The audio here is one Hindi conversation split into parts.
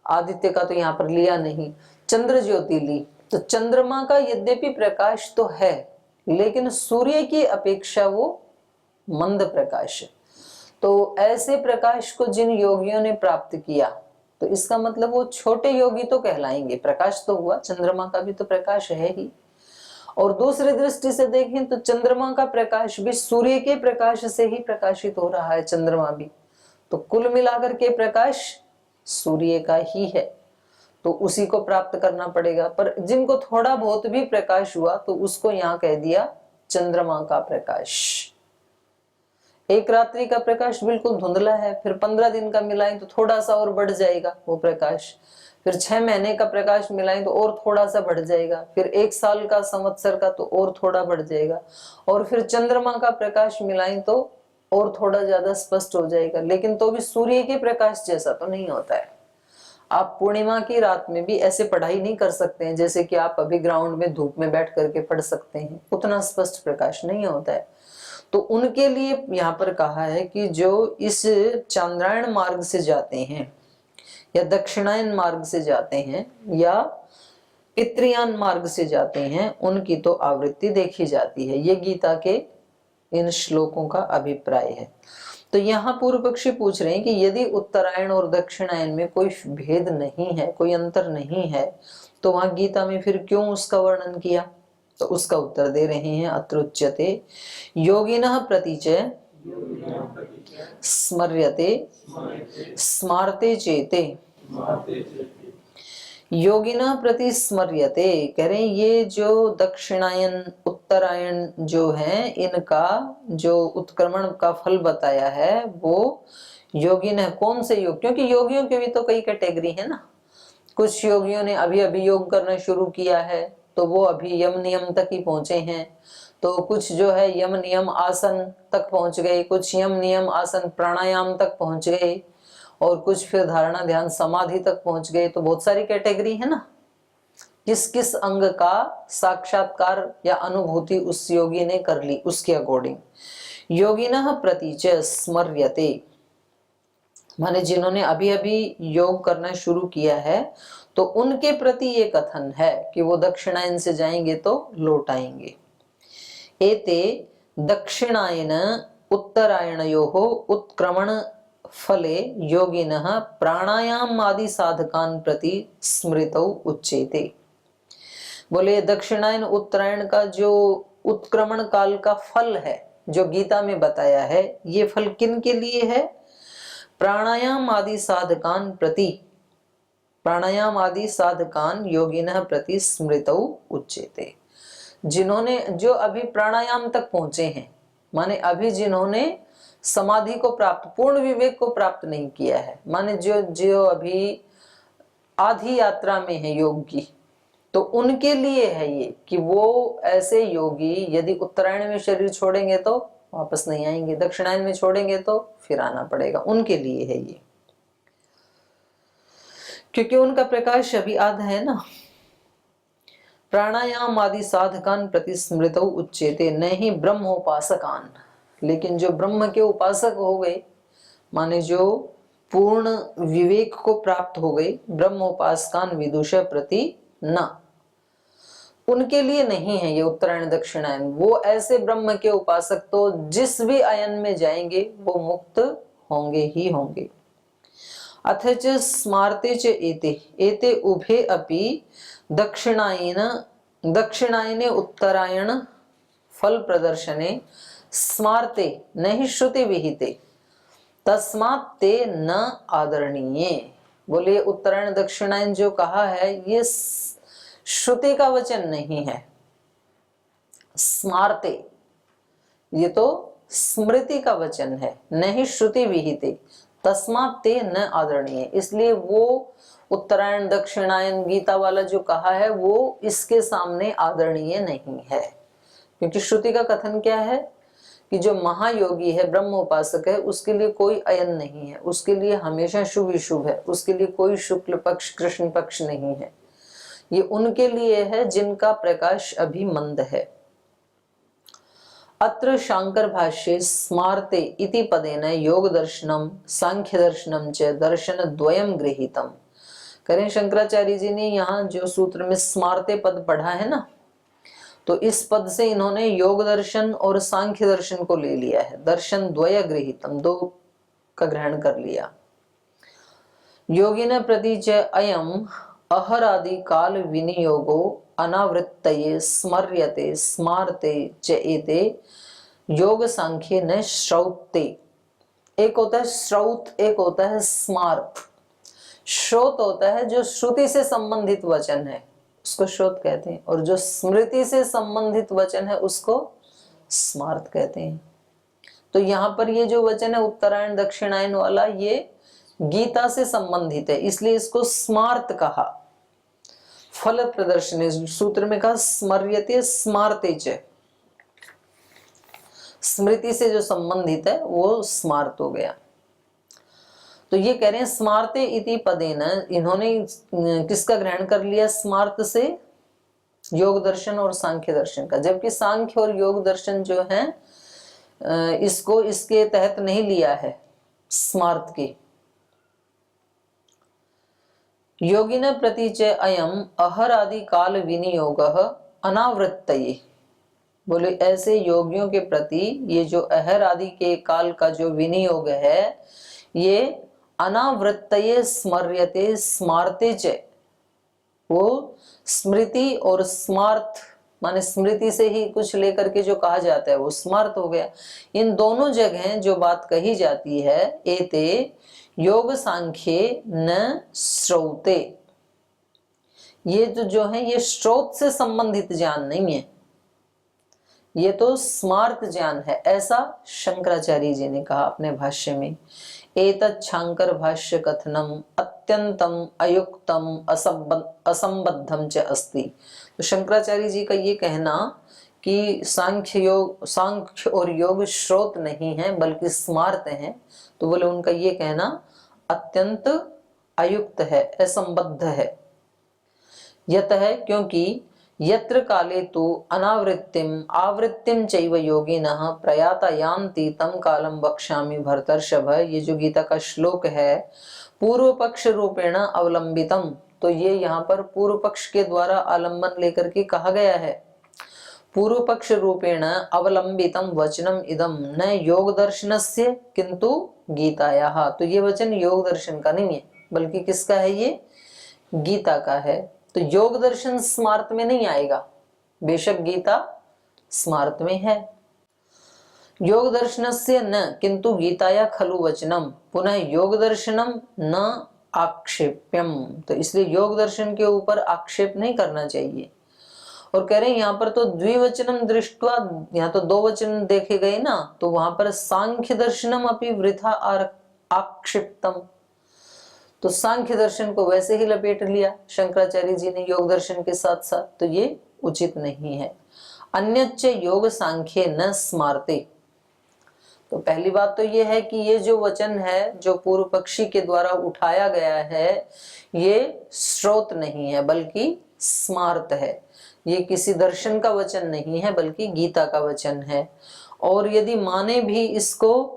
आदित्य का तो यहाँ पर लिया नहीं, चंद्र ज्योति ली। तो चंद्रमा का यद्यपि प्रकाश तो है, लेकिन सूर्य की अपेक्षा वो मंद प्रकाश है। तो ऐसे प्रकाश को जिन योगियों ने प्राप्त किया, तो इसका मतलब वो छोटे योगी तो कहलाएंगे। प्रकाश तो हुआ, चंद्रमा का भी तो प्रकाश है ही। और दूसरी दृष्टि से देखें तो चंद्रमा का प्रकाश भी सूर्य के प्रकाश से ही प्रकाशित हो रहा है, चंद्रमा भी। तो कुल मिलाकर के प्रकाश सूर्य का ही है, तो उसी को प्राप्त करना पड़ेगा। पर जिनको थोड़ा बहुत भी प्रकाश हुआ तो उसको यहाँ कह दिया चंद्रमा का प्रकाश। एक रात्रि का प्रकाश बिल्कुल धुंधला है, फिर 15 दिन का मिलाएं तो थोड़ा सा और बढ़ जाएगा वो प्रकाश, फिर 6 महीने का प्रकाश मिलाएं तो और थोड़ा सा बढ़ जाएगा, फिर 1 साल का, संवत्सर का तो और थोड़ा बढ़ जाएगा, और फिर चंद्रमा का प्रकाश मिलाएं तो और थोड़ा ज्यादा स्पष्ट हो जाएगा। लेकिन तो भी सूर्य के प्रकाश जैसा तो नहीं होता है। आप पूर्णिमा की रात में भी ऐसे पढ़ाई नहीं कर सकते हैं जैसे कि आप अभी ग्राउंड में धूप में बैठ करके पढ़ सकते हैं, उतना स्पष्ट प्रकाश नहीं होता है। तो उनके लिए यहाँ पर कहा है कि जो इस चांद्रायण मार्ग से जाते हैं या दक्षिणायन मार्ग से जाते हैं या पितृयान मार्ग से जाते हैं, उनकी तो आवृत्ति देखी जाती है। ये गीता के इन श्लोकों का अभिप्राय है। तो यहाँ पूर्व पक्षी पूछ रहे हैं कि यदि उत्तरायण और दक्षिणायन में कोई भेद नहीं है, कोई अंतर नहीं है, तो वहां गीता में फिर क्यों उसका वर्णन किया? तो उसका उत्तर दे रहे हैं, अत्रुच्यते योगिनः प्रतीच स्मर्यते स्मारते चेते। योगिना प्रति स्मर्यते कह रहे हैं ये जो दक्षिणायन उत्तरायण जो है, इनका जो उत्क्रमण का फल बताया है वो योगिन है। कौन से योग? क्योंकि योगियों के भी तो कई कैटेगरी है ना। कुछ योगियों ने अभी अभी योग करना शुरू किया है तो वो अभी यम नियम तक ही पहुंचे हैं। तो कुछ जो है यम नियम आसन तक पहुंच गए, कुछ यम नियम आसन प्राणायाम तक पहुंच गए, और कुछ फिर धारणा ध्यान समाधि तक पहुंच गए। तो बहुत सारी कैटेगरी है ना। किस किस अंग का साक्षात्कार या अनुभूति उस योगी ने कर ली, उसके अकॉर्डिंग योगिनः प्रतीच स्मर्यते, माने जिन्होंने अभी अभी योग करना शुरू किया है तो उनके प्रति ये कथन है कि वो दक्षिणायन से जाएंगे तो लौट आएंगे। एते दक्षिणायन उत्तरायणयोः उत्क्रमण फले योगिनः प्राणायाम आदि साधकान प्रति स्मृतौ उच्यते। बोले दक्षिणायन उत्तरायण का जो उत्क्रमण काल का फल है जो गीता में बताया है, ये फल किन के लिए है? प्राणायाम आदि साधकान प्रति, प्राणायाम आदि साधकान योगिनः प्रति स्मृतौ उच्यते। जिन्होंने जो अभी प्राणायाम तक पहुंचे हैं, माने अभी जिन्होंने समाधि को प्राप्त, पूर्ण विवेक को प्राप्त नहीं किया है, माने जो जो अभी आधी यात्रा में है योग की, तो उनके लिए है ये कि वो ऐसे योगी यदि उत्तरायण में शरीर छोड़ेंगे तो वापस नहीं आएंगे, दक्षिणायन में छोड़ेंगे तो फिर आना पड़ेगा, उनके लिए है ये। क्योंकि उनका प्रकाश अभी आधा है ना। प्राणायाम आदि साधकान प्रति स्मृतौ उच्यते न ही ब्रह्मोपासकान, लेकिन जो ब्रह्म के उपासक हो गए, माने जो पूर्ण विवेक को प्राप्त हो गए, ब्रह्मोपासकान विदुष प्रति न, उनके लिए नहीं है ये उत्तरायण दक्षिणायन। वो ऐसे ब्रह्म के उपासक तो जिस भी आयन में जाएंगे वो मुक्त होंगे ही होंगे। अथच स्मारते च एते एते उभे अपि दक्षिणायने उत्तरायण फल प्रदर्शने स्मारते नहीं श्रुति विहिते तस्मात् ते न आदरणीय। बोले उत्तरायण दक्षिणायन जो कहा है ये श्रुति का वचन नहीं है, स्मारते ये तो स्मृति का वचन है, नहीं श्रुति विहिते तस्मात् ते न आदरणीय। इसलिए वो उत्तरायण दक्षिणायन गीता वाला जो कहा है वो इसके सामने आदरणीय नहीं है। क्योंकि श्रुति का कथन क्या है कि जो महायोगी है, ब्रह्म उपासक है, उसके लिए कोई अयन नहीं है, उसके लिए हमेशा शुभ ही शुभ है, उसके लिए कोई शुक्ल पक्ष कृष्ण पक्ष नहीं है। ये उनके लिए है जिनका प्रकाश अभी मंद है। अत्र शांकर भाष्ये स्मारते इति पदेन योग दर्शनम सांख्य दर्शनम च दर्शन द्वयम गृहीतम। करें शंकराचार्य जी ने यहाँ जो सूत्र में स्मार्ते पद पढ़ा है ना, तो इस पद से इन्होंने योग दर्शन और सांख्य दर्शन को ले लिया है। दर्शन द्वय गृहीतम, दो का ग्रहण कर लिया। योगिन प्रति च अयम अहरादि काल विनियोगो अनावृत्तये स्मर्यते स्मारते च एते योग सांख्ये न श्रौते। एक होता है श्रौत, एक होता है स्मार्त। श्रोत होता है जो श्रुति से संबंधित वचन है, उसको श्रोत कहते हैं, और जो स्मृति से संबंधित वचन है उसको स्मार्त कहते हैं। तो यहाँ पर ये जो वचन है उत्तरायण दक्षिणायन वाला, ये गीता से संबंधित है, इसलिए इसको स्मार्त कहा। फल प्रदर्शन सूत्र में कहा स्मर्यते स्मार्ते च, स्मृति से जो संबंधित है वो स्मार्त हो गया। तो ये कह रहे हैं स्मार्ते इति पदेन, इन्होंने किसका ग्रहण कर लिया स्मार्त से? योग दर्शन और सांख्य दर्शन का। जबकि सांख्य और योग दर्शन जो है इसको इसके तहत नहीं लिया है स्मार्त के। योगिन प्रति च अयम अहरादि काल विनियोग अनावृत्तये, बोले ऐसे योगियों के प्रति ये जो अहर आदि के काल का जो विनियोग है, ये अनावृत्तये स्मर्यते स्मार्ते च, वो स्मृति और स्मार्त माने स्मृति से ही कुछ लेकर के जो कहा जाता है वो स्मार्त हो गया। इन दोनों जगह जो बात कही जाती है एते योग सांख्ये न श्रौते, ये जो है ये श्रोत से संबंधित ज्ञान नहीं है, ये तो स्मार्त ज्ञान है, ऐसा शंकराचार्य जी ने कहा अपने भाष्य में। एतत् शांकर भाष्य कथनम अत्यंतम अयुक्तम असंबद्धम च अस्ति। तो शंकराचार्य जी का ये कहना कि सांख्य और योग श्रोत नहीं है बल्कि स्मार्त हैं, तो बोले उनका ये कहना अत्यंत अयुक्त है, असंबद्ध है। यत है क्योंकि यत्र काले तो अनावृत्तिम आवृत्तिम चैव योगिनः प्रयाता यान्ति तम कालम वक्ष्यामि भरतर्षभ। ये जो गीता का श्लोक है पूर्व पक्ष रूपेण अवलंबितम, तो ये यहाँ पर पूर्व पक्ष के द्वारा आलंबन लेकर के कहा गया है। पूर्व पक्ष रूपेण अवलंबितम वचनम इदम न योग दर्शनस्य किंतु गीतायाः। तो ये वचन योग दर्शन का नहीं है बल्कि किसका है? ये गीता का है। तो योग दर्शन स्मार्त में नहीं आएगा, बेशक गीता स्मार्त में है। योग दर्शनस्य न किंतु गीताया खलु वचनम पुनः योग दर्शनम न आक्षेप्यम। तो इसलिए योग दर्शन के ऊपर आक्षेप नहीं करना चाहिए। और कह रहे हैं यहाँ पर तो द्विवचनम दृष्ट्वा, यहाँ तो दो वचन देखे गए ना, तो वहां पर सांख्य दर्शनम अपि वृथा आक्षिप्तम, तो सांख्य दर्शन को वैसे ही लपेट लिया शंकराचार्य जी ने योग दर्शन के साथ साथ, तो ये उचित नहीं है। अन्यच्च योग सांख्ये न स्मारते। तो पहली बात तो ये है कि ये जो वचन है जो पूर्व पक्षी के द्वारा उठाया गया है ये स्रोत नहीं है बल्कि स्मार्त है। ये किसी दर्शन का वचन नहीं है बल्कि गीता का वचन है। और यदि माने भी इसको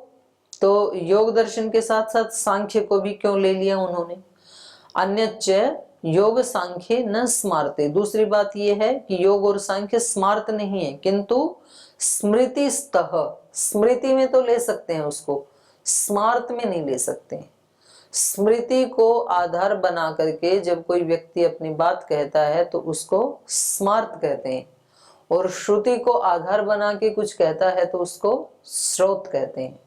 तो योग दर्शन के साथ साथ सांख्य को भी क्यों ले लिया उन्होंने? अन्यच्च योग सांख्य न स्मारते। दूसरी बात यह है कि योग और सांख्य स्मार्त नहीं है किंतु स्मृति स्तः, स्मृति में तो ले सकते हैं उसको, स्मार्त में नहीं ले सकते हैं। स्मृति को आधार बना करके जब कोई व्यक्ति अपनी बात कहता है तो उसको स्मार्त कहते हैं, और श्रुति को आधार बना के कुछ कहता है तो उसको स्रोत कहते हैं।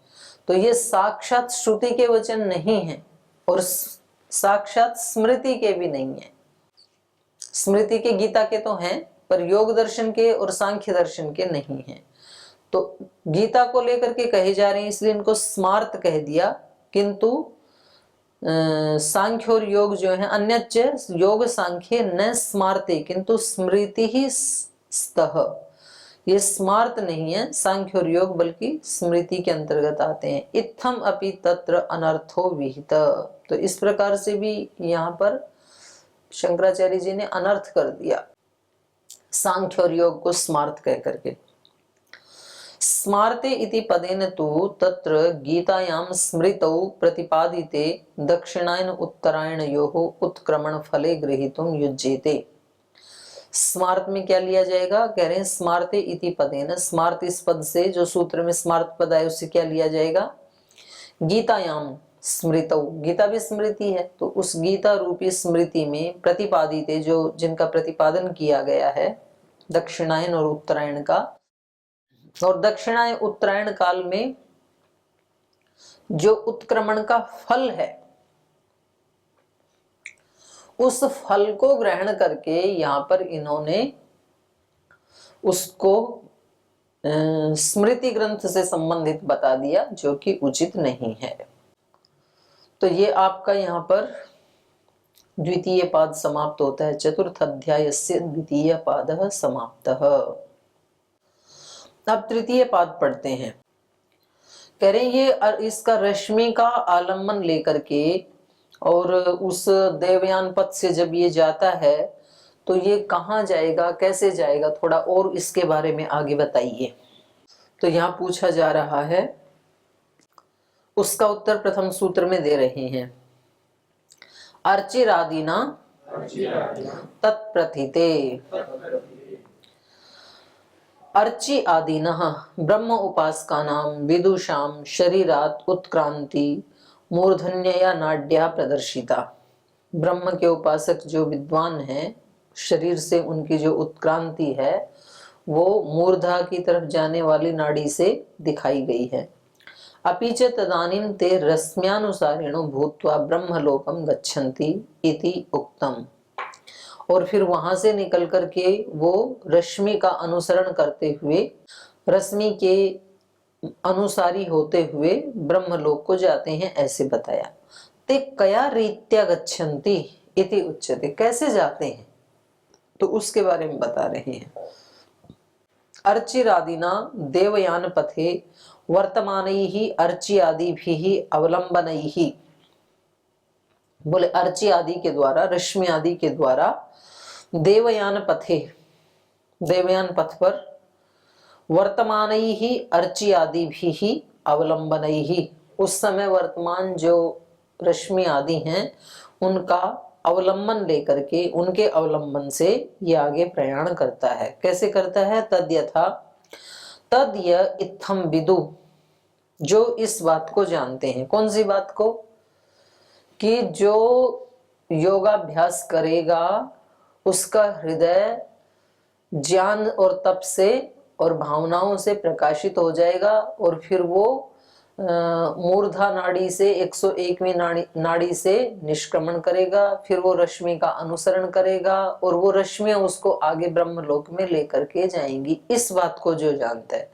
तो ये साक्षात श्रुति के वचन नहीं है और साक्षात स्मृति के भी नहीं है। स्मृति के गीता के तो हैं पर योग दर्शन के और सांख्य दर्शन के नहीं हैं। तो गीता को लेकर के कहे जा रहे हैं इसलिए इनको स्मार्त कह दिया, किंतु सांख्य और योग जो है अन्यच्च योग सांख्य न स्मारते किंतु स्मृति ही स्तः। ये स्मार्त नहीं है सांख्य और योग बल्कि स्मृति के अंतर्गत आते हैं। इत्थम अपि तत्र अनर्थो विहित। तो इस प्रकार से भी यहाँ पर शंकराचार्य जी ने अनर्थ कर दिया सांख्य और योग को स्मार्त कह करके। स्मार्ते इति पदेन तु तत्र गीतायां स्मृतौ प्रतिपादिते दक्षिणायन उत्तरायणयोः उत्क्रमण फले गृहीतुं युज्यते। स्मार्त में क्या लिया जाएगा? कह रहे हैं स्मार्ते इति पदेन, स्मार्त इस पद से, जो सूत्र में स्मार्त पद आए उससे क्या लिया जाएगा? गीतायाम स्मृतौ, गीता भी स्मृति है, तो उस गीता रूपी स्मृति में प्रतिपादित, जो जिनका प्रतिपादन किया गया है दक्षिणायन और उत्तरायण का, और दक्षिणायन उत्तरायण काल में जो उत्क्रमण का फल है, उस फल को ग्रहण करके यहां पर इन्होंने उसको स्मृति ग्रंथ से संबंधित बता दिया, जो कि उचित नहीं है। तो ये आपका यहाँ पर द्वितीय पाद समाप्त होता है। चतुर्थ अध्याय से द्वितीय पाद समाप्तः। अब तृतीय पाद पढ़ते हैं। कह रहे ये इसका रश्मि का आलम्बन लेकर के और उस देवयान पथ से जब ये जाता है तो ये कहाँ जाएगा, कैसे जाएगा, थोड़ा और इसके बारे में आगे बताइए। तो यहाँ पूछा जा रहा है, उसका उत्तर प्रथम सूत्र में दे रहे हैं। अर्चिरादिना तत्प्रथिते। अर्चि आदिनः ब्रह्म उपासकानां विदुषां शरीरात उत्क्रांति मूर्धन्यया नाड्या प्रदर्शिता। ब्रह्म के उपासक जो विद्वान हैं, शरीर से उनकी जो उत्क्रांति है वो मूर्धा की तरफ जाने वाली नाड़ी से दिखाई गई है। अपि च तदानीं ते रश्म्यानुसारेण भूत्वा ब्रह्मलोकं गच्छन्ति इति उक्तम। और फिर वहां से निकल करके वो रश्मि का अनुसरण करते हुए, रश्मि के अनुसारी होते हुए ब्रह्मलोक को जाते हैं, ऐसे बताया। ते कया रीत्या गच्छन्ति इति उच्यते। कैसे जाते हैं तो उसके बारे में बता रहे हैं। अर्चिरादिना देवयान पथे वर्तमानैः अर्चि आदिभिः अवलंबनैः। बोले अर्चि आदि के द्वारा, रश्मि आदि के द्वारा देवयान पथे, देवयान पथ पर वर्तमानैः अर्चि आदिभिः अवलंबनैः, उस समय वर्तमान जो रश्मि आदि हैं उनका अवलंबन लेकर के, उनके अवलंबन से ये आगे प्रयाण करता है। कैसे करता है? तद यथा तद य इत्थम विदु, जो इस बात को जानते हैं। कौन सी बात को? कि जो योगाभ्यास करेगा उसका हृदय ज्ञान और तप से और भावनाओं से प्रकाशित हो जाएगा, और फिर वो मूर्धा नाड़ी से 101वीं नाड़ी से निष्क्रमण करेगा, फिर वो रश्मि का अनुसरण करेगा और वो रश्मियां उसको आगे ब्रह्मलोक में लेकर के जाएंगी। इस बात को जो जानता है,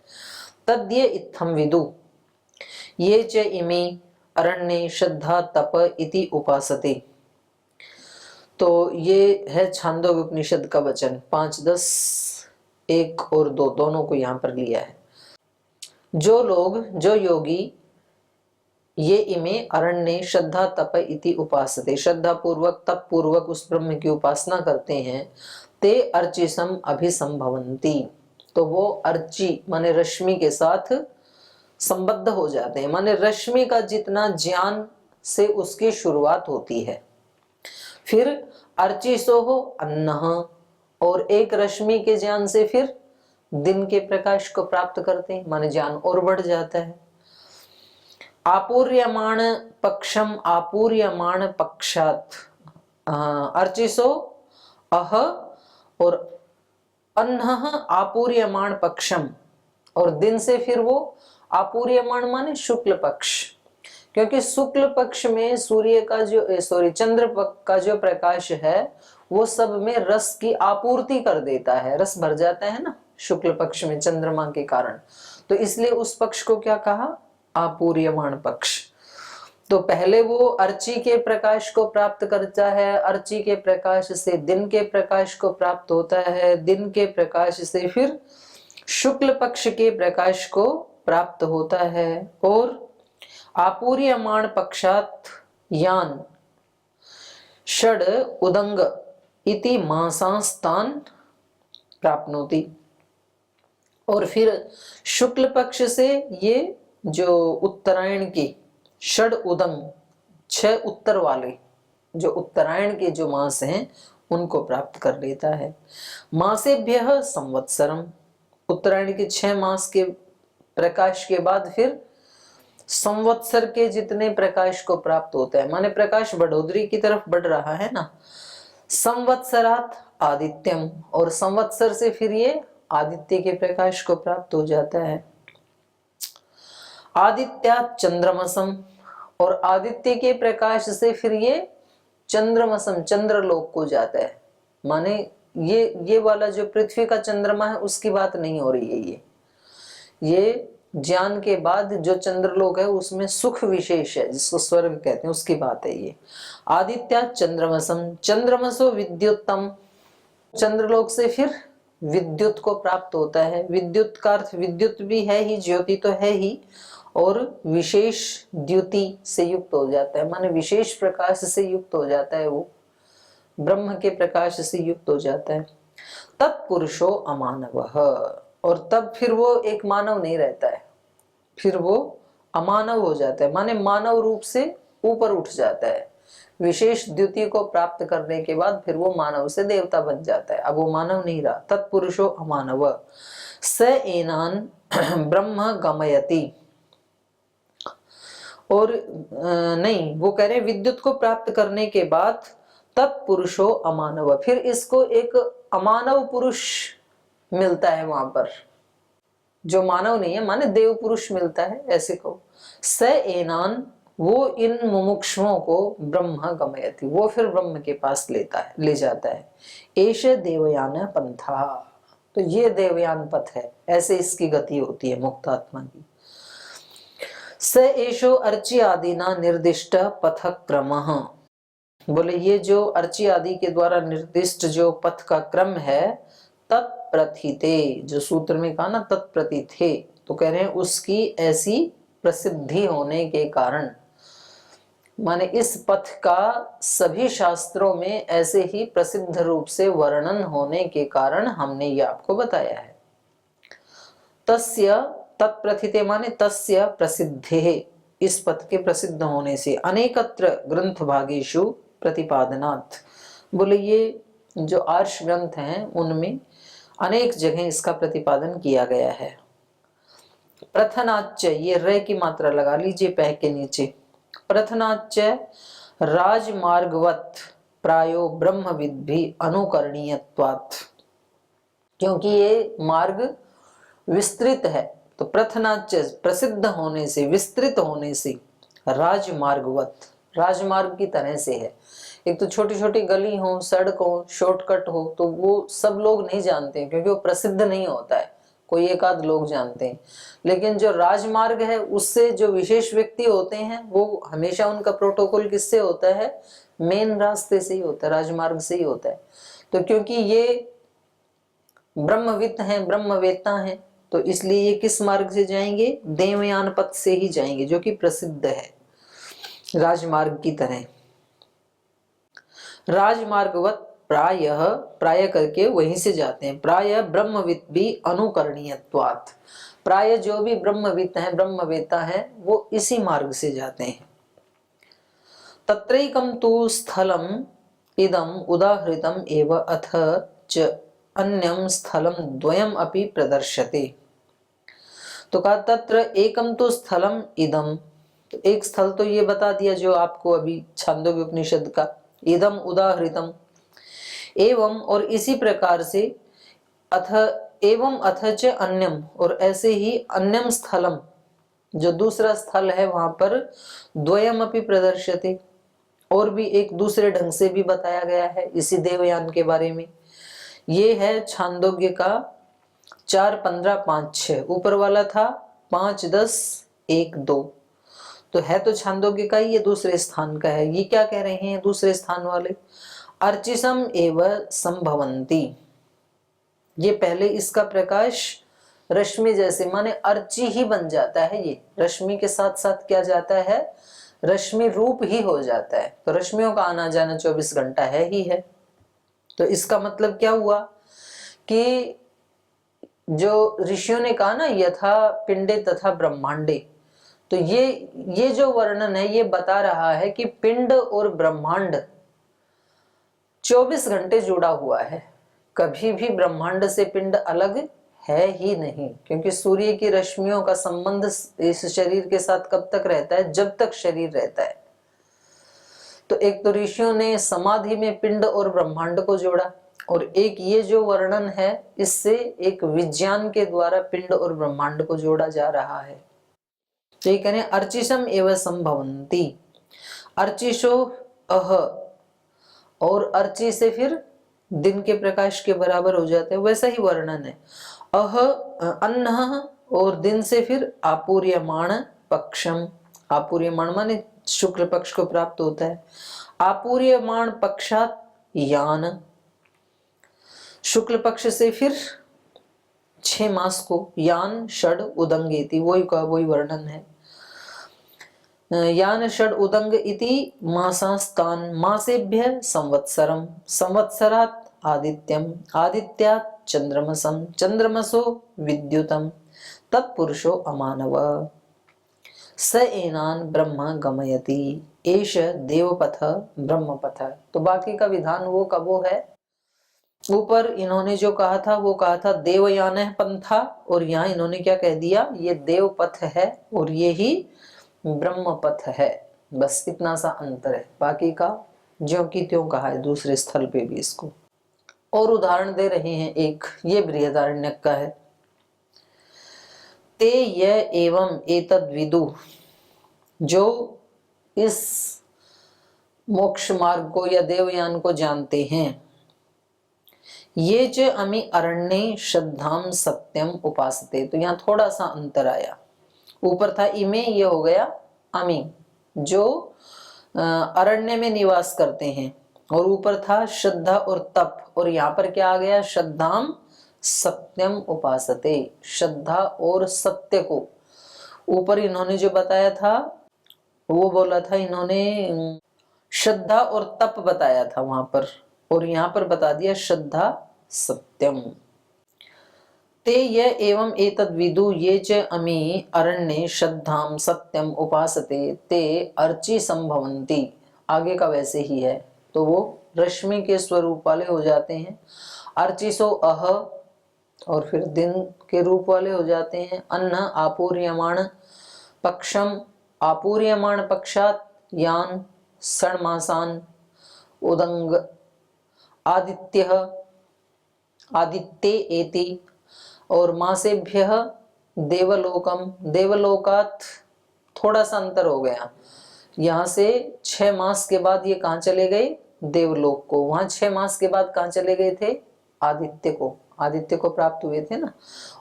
तद्य इत्थम विदु ये च इमे अरण्ये श्रद्धा तप इति उपासते। तो ये है छांदोग्य उपनिषद का वचन 5:10, 1 और 2 दोनों को यहाँ पर लिया है। जो लोग, जो योगी, ये इमे अरण्ये श्रद्धा तप इति उपासते, श्रद्धा पूर्वक तप पूर्वक उस ब्रह्म की उपासना करते हैं। ते अर्चिसम अभिसंभवंती, तो वो अर्ची माने रश्मि के साथ संबद्ध हो जाते हैं। माने रश्मि का जितना ज्ञान से उसकी शुरुआत होती है, फिर अर्चिसो हो अन्नः, और एक रश्मि के ज्ञान से फिर दिन के प्रकाश को प्राप्त करते हैं, माने ज्ञान और बढ़ जाता है। आपूर्यमाण पक्षम आपूर्यमाण पक्षात अर्चिसो अह और अन्नः आपूर्यमाण पक्षम, और दिन से फिर वो आपूर्यमाण माने शुक्ल पक्ष, क्योंकि शुक्ल पक्ष में सूर्य का जो चंद्र का जो प्रकाश है वो सब में रस की आपूर्ति कर देता है, रस भर जाता है ना शुक्ल पक्ष में चंद्रमा के कारण। तो इसलिए उस पक्ष को क्या कहा? आपूर्यमाण पक्ष। तो पहले वो अर्ची के प्रकाश को प्राप्त करता है, अर्ची के प्रकाश से दिन के प्रकाश को प्राप्त होता है, दिन के प्रकाश से फिर शुक्ल पक्ष के प्रकाश को प्राप्त होता है, और आपूर्यमाण पक्षात यान षड उदंग इति मासास्तान प्राप्नोति। और फिर शुक्ल पक्ष से ये जो उत्तरायण की षड उदम 6 उत्तर वाले जो उत्तरायण के जो मास हैं उनको प्राप्त कर लेता है। मासेभ्यः संवत्सरम, उत्तरायण के 6 मास के प्रकाश के बाद फिर संवत्सर के जितने प्रकाश को प्राप्त होता है, माने प्रकाश बढ़ोतरी की तरफ बढ़ रहा है ना। संवत्सरात आदित्यम, और संवत्सर से फिर ये आदित्य के प्रकाश को प्राप्त हो जाता है। आदित्यात चंद्रमसम, और आदित्य के प्रकाश से फिर ये चंद्रमसम चंद्रलोक को जाता है। माने ये वाला जो पृथ्वी का चंद्रमा है उसकी बात नहीं हो रही है। ये ज्ञान के बाद जो चंद्रलोक है उसमें सुख विशेष है जिसको स्वर्ग कहते हैं, उसकी बात है ये। आदित्य चंद्रमसम चंद्रमसो विद्युतम, चंद्रलोक से फिर विद्युत को प्राप्त होता है। विद्युत का अर्थ विद्युत भी है ही, ज्योति तो है ही, और विशेष द्युति से युक्त हो जाता है, माने विशेष प्रकाश से युक्त हो जाता है, वो ब्रह्म के प्रकाश से युक्त हो जाता है। तत्पुरुषो अमानवः, और तब फिर वो एक मानव नहीं रहता है, फिर वो अमानव हो जाता है, माने मानव रूप से ऊपर उठ जाता है। विशेष द्युति को प्राप्त करने के बाद फिर वो मानव से देवता बन जाता है, अब वो मानव नहीं रहा। तत्पुरुषो अमानव स एनान ब्रह्म गमयति, और नहीं, वो कह रहे विद्युत को प्राप्त करने के बाद तत्पुरुषो अमानव, फिर इसको एक अमानव पुरुष मिलता है वहां पर, जो मानव नहीं है, माने देव पुरुष मिलता है, ऐसे कहो। स एनान, वो इन मुमुक्षुओं को ब्रह्म गमयति, वो फिर ब्रह्म के पास ले जाता है। एष देवयान पंथा, तो ये देवयान पथ है, ऐसे इसकी गति होती है मुक्त आत्मा की। स एषो अर्ची आदिना निर्दिष्ट पथ क्रमः, बोले ये जो अर्ची आदि के द्वारा निर्दिष्ट जो पथ का क्रम है, तत्प्रथिते, जो सूत्र में कहा ना तत्प्रथिते, तो कह रहे हैं उसकी ऐसी प्रसिद्धि होने के कारण, माने इस पथ का सभी शास्त्रों में ऐसे ही प्रसिद्ध रूप से वर्णन होने के कारण हमने ये आपको बताया है। तस्य तत्प्रथिते माने तस्य प्रसिद्धे, इस पथ के प्रसिद्ध होने से, अनेकत्र ग्रंथ भागेषु प्रतिपादनात्, बोले ये जो आर्ष ग्रंथ हैं उनमें अनेक जगह इसका प्रतिपादन किया गया है। प्रथनाच्च, ये रे की मात्रा लगा लीजिए पह के नीचे। प्रथनाच्च राजमार्गवत प्रायो ब्रह्मविद भी अनुकरणीयत्वात्, क्योंकि ये मार्ग विस्तृत है, तो प्रथनाच्च प्रसिद्ध होने से, विस्तृत होने से, राजमार्गवत राजमार्ग की तरह से है। एक तो छोटी छोटी गली हो, सड़क हो, शॉर्टकट हो, तो वो सब लोग नहीं जानते क्योंकि वो प्रसिद्ध नहीं होता है, कोई एक आध लोग जानते हैं। लेकिन जो राजमार्ग है उससे जो विशेष व्यक्ति होते हैं वो हमेशा उनका प्रोटोकॉल किससे होता है, मेन रास्ते से ही होता है, राजमार्ग से ही होता है। तो क्योंकि ये ब्रह्मविद हैं, ब्रह्मवेत्ता हैं, तो इसलिए ये किस मार्ग से जाएंगे, देवयान पथ से ही जाएंगे, जो कि प्रसिद्ध है राजमार्ग की तरह। राजमार्गवत प्रायः, प्राय करके वहीं से जाते हैं। प्राय ब्रह्मविद भी अनुकरणीयत्वात्, प्राय जो भी ब्रह्मविद हैं, ब्रह्मवेत्ता हैं, वो इसी मार्ग से जाते हैं। तत्रैकं तु स्थलम इदम उदाहृतम एव अथ च अन्यम स्थलम द्वयम अपि प्रदर्श्यते। तो कहा तत्र एकम तो स्थलम इदम, तो एक स्थल तो ये बता दिया जो आपको अभी छांदोग्य उपनिषद का, इदम उदाहृतम, एवं और इसी प्रकार से, अथ एवं अथ च अन्यम, और ऐसे ही अन्यम स्थलम, जो दूसरा स्थल है वहां पर द्वयम अपि प्रदर्श्यते, और भी एक दूसरे ढंग से भी बताया गया है इसी देवयान के बारे में। ये है छांदोग्य का 4, 15, 5, 6, ऊपर वाला था 5, 10, 1, 2, तो है तो छांदोग्य का ही, ये दूसरे स्थान का है। ये क्या कह रहे हैं दूसरे स्थान वाले, अर्चिसम एव संभवंती, ये पहले इसका प्रकाश रश्मि जैसे, माने अर्ची ही बन जाता है, ये रश्मि के साथ साथ क्या जाता है, रश्मि रूप ही हो जाता है। तो रश्मियों का आना जाना 24 घंटा है ही है। तो इसका मतलब क्या हुआ कि जो ऋषियों ने कहा ना यथा पिंडे तथा ब्रह्मांडे, तो ये जो वर्णन है ये बता रहा है कि पिंड और ब्रह्मांड 24 घंटे जुड़ा हुआ है। कभी भी ब्रह्मांड से पिंड अलग है ही नहीं, क्योंकि सूर्य की रश्मियों का संबंध इस शरीर के साथ कब तक रहता है, जब तक शरीर रहता है। तो एक तो ऋषियों ने समाधि में पिंड और ब्रह्मांड को जोड़ा, और एक ये जो वर्णन है इससे एक विज्ञान के द्वारा पिंड और ब्रह्मांड को जोड़ा जा रहा है। तो ये कह रहे अर्चिषम एवं संभवंती, अर्चिषो अह, और अर्ची से फिर दिन के प्रकाश के बराबर हो जाते हैं, वैसा ही वर्णन है। अह अन्न, और दिन से फिर आपूर्यमाण पक्षम, आपूर्यमाण माने शुक्ल पक्ष को प्राप्त होता है। आपूर्यमाण पक्षात यान, शुक्ल पक्ष से फिर 6 मास को, यान षड उदंगेति, वही वर्णन है। यान षड उदंग इति मासास्तान, मासेभ्य संवत्सरम, संवत्सरात् आदित्यम, आदित्यात् चंद्रमसम, चंद्रमसो विद्युतम, तत्पुरुषो अमानव, स एनान ब्रह्म गमयति, एष देवपथ ब्रह्मपथ। तो बाकी का विधान वो कब वो है, ऊपर इन्होंने जो कहा था वो कहा था देवयान पंथा, और यहाँ इन्होंने क्या कह दिया, ये देवपथ है और ये ही ब्रह्मपथ है। बस इतना सा अंतर है, बाकी का ज्यों की त्यों कहा है दूसरे स्थल पे भी इसको। और उदाहरण दे रहे हैं एक, ये बृहदारण्यक का है। ते य एवं एतद विदु, जो इस मोक्ष मार्ग को या देवयान को जानते हैं, ये च अमी अरण्ये श्रद्धाम सत्यम उपासते। तो यहाँ थोड़ा सा अंतर आया, ऊपर था इमे, ये हो गया अमी, जो अरण्य में निवास करते हैं, और ऊपर था श्रद्धा और तप, और यहाँ पर क्या आ गया, श्रद्धाम सत्यम उपासते, श्रद्धा और सत्य को। ऊपर इन्होंने जो बताया था वो बोला था इन्होंने श्रद्धा और तप बताया था वहां पर, और यहाँ पर बता दिया श्रद्धा सत्यम। ते य एवं एतद् विदु ये च अमी अरण्ये श्रद्धाम सत्यम उपासते ते अर्ची संभवंती, आगे का वैसे ही है, तो वो रश्मि के स्वरूप वाले हो जाते हैं। अर्चिसो अह, और फिर दिन के रूप वाले हो जाते हैं। अन्न आपूर्यमाण पक्षम, आपूर्यमाण पक्षात यान षण्मासान उदंग, आदित्य आदित्य एति, और मासेभ्य देवलोकम, देवलोकात थोड़ा सा अंतर हो गया, यहाँ से 6 मास के बाद ये कहाँ चले गए, देवलोक को। वहां 6 मास के बाद कहाँ चले गए थे, आदित्य को, आदित्य को प्राप्त हुए थे ना।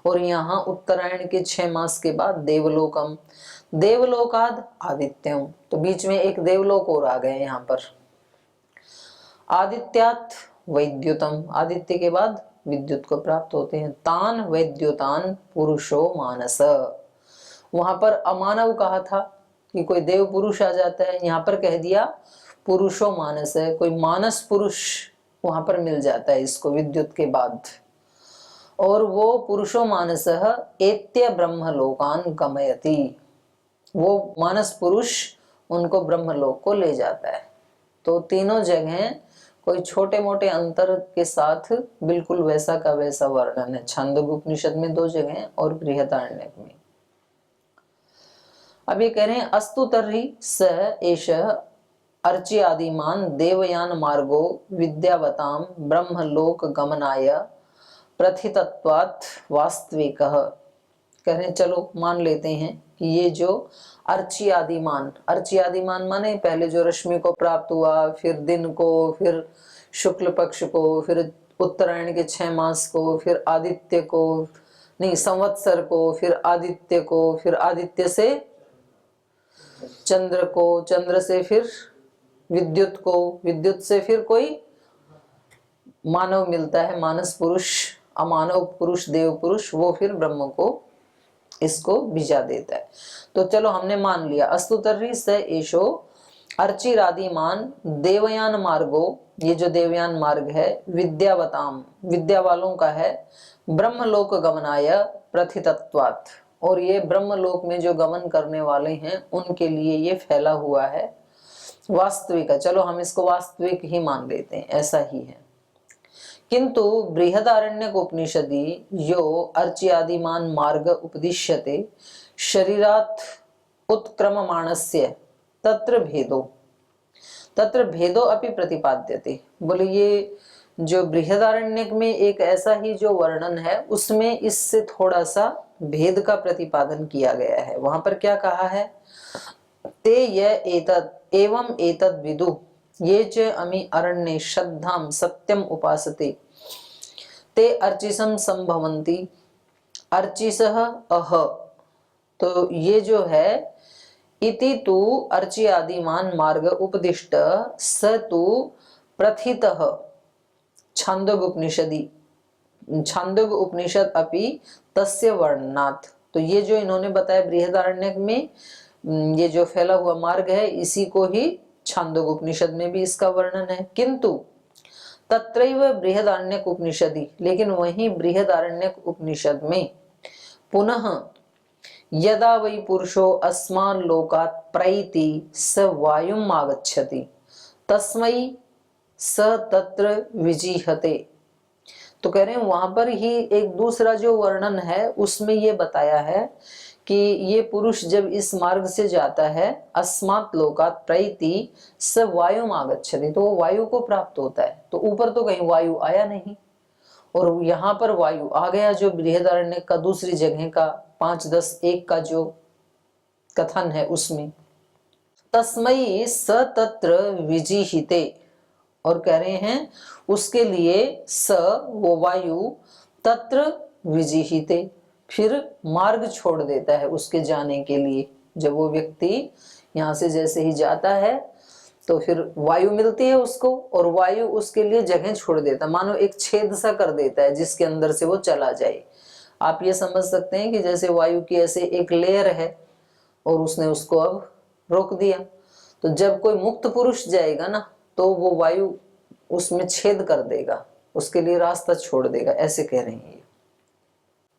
और यहाँ उत्तरायण के 6 मास के बाद देवलोकम, देवलोकाद आदित्यम, तो बीच में एक देवलोक और आ गए यहाँ पर। आदित्यात वैद्युतम, आदित्य के बाद विद्युत को प्राप्त होते हैं। तान वैद्युतान पुरुषो मानस, वहां पर अमानव कहा था कि कोई देव पुरुष आ जाता है, यहाँ पर कह दिया पुरुषो मानस है, कोई मानस पुरुष वहां पर मिल जाता है इसको विद्युत के बाद। और वो पुरुषो मानस एत्य ब्रह्मलोकान गमयति, वो मानस पुरुष उनको ब्रह्मलोक को ले जाता है। तो तीनों जगह कोई छोटे मोटे अंतर के साथ बिल्कुल वैसा का वैसा वर्णन है। छांदोग्य उपनिषद में 2 जगह और बृहदारण्यक में। अब ये कह रहे हैं अस्तु तर्हि स एष अर्चि आदिमान देवयान मार्गो विद्यावताम ब्रह्मलोक गमनाय प्रथितत्वात् वास्तविकः। कह रहे हैं चलो मान लेते हैं कि ये जो अर्ची आदिमान, अर्ची आदिमान माने पहले जो रश्मि को प्राप्त हुआ, फिर दिन को, फिर शुक्ल पक्ष को, फिर उत्तरायण के 6 मास को, फिर आदित्य को, नहीं संवत्सर को, फिर आदित्य को, फिर आदित्य से चंद्र को, चंद्र से फिर विद्युत को, विद्युत से फिर कोई मानव मिलता है, मानस पुरुष, अमानव पुरुष, देव पुरुष, वो फिर ब्रह्म को इसको बीजा देता है। तो चलो हमने मान लिया अस्तु तर्हि स एषो अर्चिरादिमान देवयान मार्गो, ये जो देवयान मार्ग है, विद्यावताम, विद्या वालों का है, ब्रह्मलोक गमनाय प्रथितत्वात्, और ये ब्रह्मलोक में जो गमन करने वाले हैं उनके लिए ये फैला हुआ है। वास्तविक है, चलो हम इसको वास्तविक ही मान लेते हैं, ऐसा ही है। किंतु बृहदारण्यक उपनिषदि यो अर्च्यादिमान मार्ग उपदिश्यते शरीरात् उत्क्रममाणस्य तत्र भेदो अपि प्रतिपाद्यते। बोले ये जो बृहदारण्यक में एक ऐसा ही जो वर्णन है उसमें इससे थोड़ा सा भेद का प्रतिपादन किया गया है। वहां पर क्या कहा है, ते य एतत् एवं एतद् विदु ये च अमि अरण्ये श्रद्धां सत्यम उपासते ते अर्चिसं संभवन्ति अर्चिसः अह। तो ये जो है इति तु अर्चि आदिमान मार्ग उपदिष्ट स तु प्रथितः छांदोग्य उपनिषदि, छांदोग्य उपनिषद अपि तस्य वर्णनात्। तो ये जो इन्होंने बताया बृहदारण्यक में ये जो फैला हुआ मार्ग है इसी को ही छांदोग्य उपनिषद में भी इसका वर्णन है। किंतु तत्रैव बृहदारण्यक उपनिषदि, लेकिन वही बृहदारण्यक उपनिषद में पुनः यदा वै पुरुषो अस्मान् लोकात् प्रैति स वायुम् आगच्छति तस्मै स तत्र विजिहते। तो कह रहे हैं वहां पर ही एक दूसरा जो वर्णन है उसमें ये बताया है कि ये पुरुष जब इस मार्ग से जाता है अस्मात् लोकात् प्रैति स वायुम् आगच्छति, तो वो वायु को प्राप्त होता है। तो ऊपर तो कहीं वायु आया नहीं और यहाँ पर वायु आ गया, जो बृहदारण्यक का दूसरी जगह का 5-10-1 का जो कथन है उसमें। तस्मै स तत्र विजिहिते, और कह रहे हैं उसके लिए स वो वायु तत्र विजिहिते, फिर मार्ग छोड़ देता है उसके जाने के लिए। जब वो व्यक्ति यहाँ से जैसे ही जाता है तो फिर वायु मिलती है उसको और वायु उसके लिए जगह छोड़ देता है, मानो एक छेद सा कर देता है जिसके अंदर से वो चला जाए। आप ये समझ सकते हैं कि जैसे वायु की ऐसे एक लेयर है और उसने उसको अब रोक दिया, तो जब कोई मुक्त पुरुष जाएगा ना तो वो वायु उसमें छेद कर देगा, उसके लिए रास्ता छोड़ देगा, ऐसे कह रहे हैं।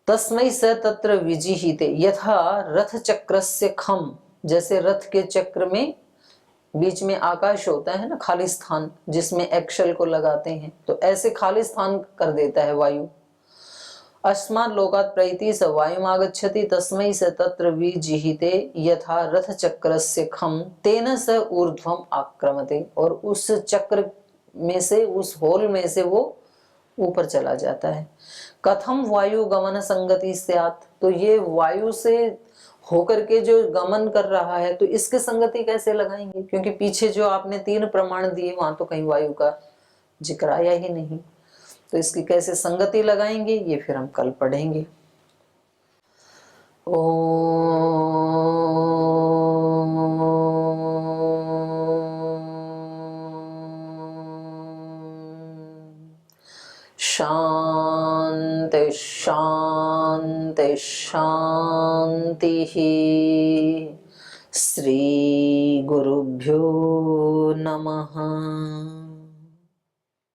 तस्मै स तत्र विजिहिते यथा रथ चक्रस्य खम, जैसे रथ के चक्र में बीच में आकाश होता है ना, खाली स्थान जिसमें एक्शल को लगाते हैं, तो ऐसे खाली स्थान कर देता है वायु। अस्मात् लोकात् प्रैति स वायुम् आगच्छति तस्मै स तत्र विजिहिते यथा रथ चक्रस्य खम तेन स ऊर्ध्वम् आक्रमते, और उस चक्र में से, उस होल में से वो ऊपर चला जाता है। कथम वायु गमन संगति स्यात्, तो ये वायु से होकर के जो गमन कर रहा है तो इसके संगति कैसे लगाएंगे, क्योंकि पीछे जो आपने 3 प्रमाण दिए वहां तो कहीं वायु का जिक्र आया ही नहीं, तो इसकी कैसे संगति लगाएंगे ये फिर हम कल पढ़ेंगे। शांति शांति शांति। श्री गुरुभ्यो नमः।